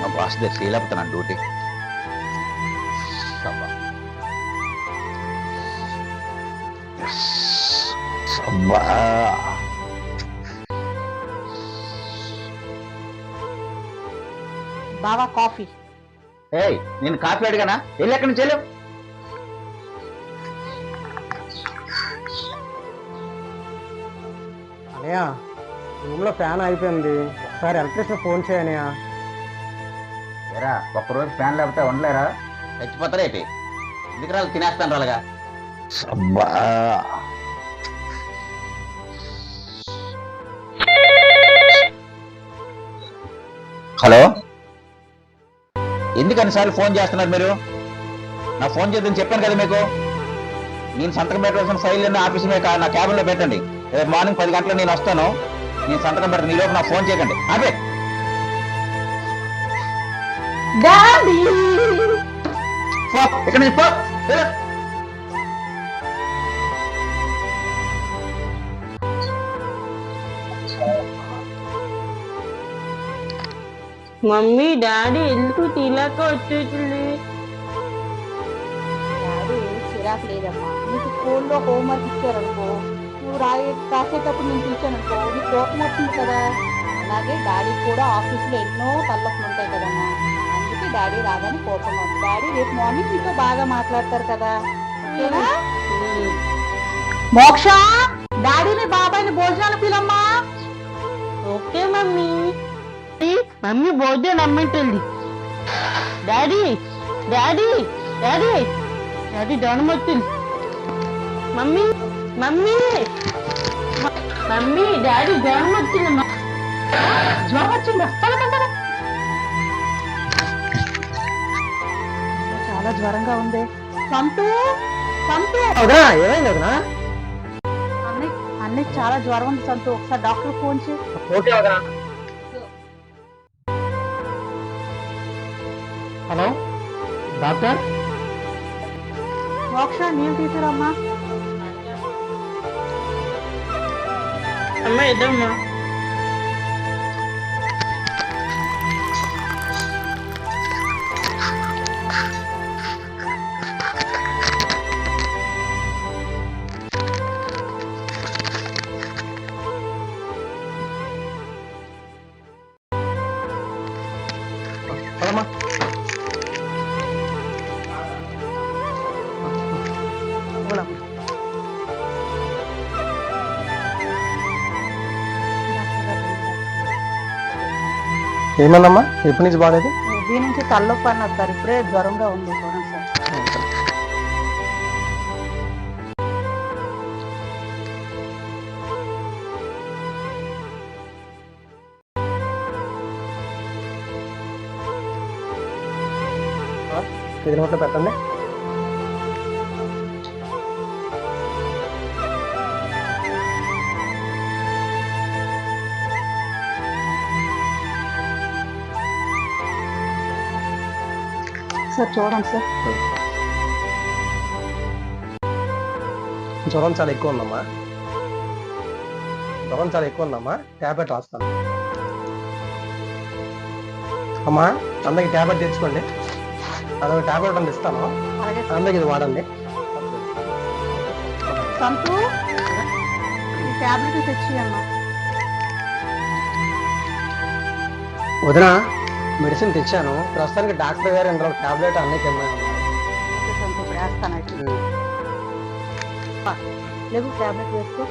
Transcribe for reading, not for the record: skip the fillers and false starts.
మా బాస్ దగ్గర ఫీల్ అవుతున్నాను డ్యూటీ. అబ్బా బావా కాఫీ. ఏయ్ నేను కాఫీ అడిగానా? వెళ్ళి ఎక్కడి నుంచి వెళ్ళావు? అనయ్య రూమ్లో ఫ్యాన్ అయిపోయింది, ఒకసారి ఎలక్ట్రీషియన్ ఫోన్ చేయనయ్యా. ఏరా ఒక్కరోజు ఫ్యాన్ లేకపోతే ఉండలేరా? చచ్చిపోతారేటి? ఎందుకు రాళ్ళు తినేస్తాను రాలుగా. అబ్బా హలో, ఎందుకు అన్నిసార్లు ఫోన్ చేస్తున్నారు మీరు? నా ఫోన్ చేద్దని చెప్పాను కదా మీకు. నేను సంతకం పెట్టవలసిన ఫైల్ ఆఫీస్ నా క్యాబిన్ లో పెట్టండి. రేపు మార్నింగ్ 10 గంటలకు నేను వస్తాను. నేను సంతకం పెట్టండి. ఈ లోపు నా ఫోన్ చేయకండి. అదే ఇక్కడ నుంచి పో. మమ్మీ డాడీ ఎందుకు తీలాక వచ్చేసింది? డాడీ చిరాకు లేదమ్మా. నీకు స్కూల్లో హోంవర్క్ ఇచ్చారనుకో, నువ్వు రాసేటప్పుడు నేను చూసాననుకో నీకు కోపం వస్తుంది కదా. అలాగే డాడీ కూడా ఆఫీస్లో ఎన్నో తల్లపులు ఉంటాయి కదమ్మా. అందుకే డాడీ రాగానే కోపంగా ఉంది. డాడీ రేపు మార్నింగ్ నీతో బాగా మాట్లాడతారు కదా, ఓకేనా? మోక్ష, డాడీని బాబాయ్ని భోజనాలు పిలమ్మా. Okay mummy. మమ్మీ బర్త్డే నమ్మంటుంది. డాడీ డాడీ డాడీ డాడీ జ్వరం వచ్చింది. మమ్మీ మమ్మీ మమ్మీ డాడీ జ్వరం వచ్చింది. జ్వరం వచ్చిందా? చాలా జ్వరంగా ఉంది. సంతు సంతు, వదనా ఏమైంది వదనా? అన్నయ్య చాలా జ్వరం ఉంది సంతు, ఒకసారి డాక్టర్ ఫోన్ చేయి. Okay Vadana. Hello doctor. Moksha నీళ్ళు తీసుకురమ్మా. అమ్మ ఇద్దమ్మా. పదమ్మా. ఏమన్నమ్మా ఎప్పటి నుంచి బాగాలేదు? దీని నుంచి తలనొప్పి అన్నారు సార్, ఇప్పుడే జ్వరంగా ఉంది. చూడండి సార్. ఇది నోట్లో పెట్టండి. సార్ చూడండి సార్. జ్వరం చాలా ఎక్కువ ఉందమ్మా. జ్వరం చాలా ఎక్కువ ఉందమ్మా. ట్యాబ్లెట్ రాస్తాను అమ్మా. అందరికి ట్యాబ్లెట్ తెచ్చుకోండి. అదొక ట్యాబ్లెట్ అని ఇస్తాను, అలాగే సార్. అందరికి ఇది వాడండి. సంతు ఈ టాబ్లెట్ తెచ్చి అమ్మా. వదిన మెడిసిన్ తెచ్చాను. ప్రస్తుతానికి డాక్టర్ గారు ఇందులో టాబ్లెట్ అన్నికి ఇమ్మన్నారు. ఓకే సంతు, ఇప్పుడు వేస్తాను అయితే. లేవు టాబ్లెట్ వేసుకో.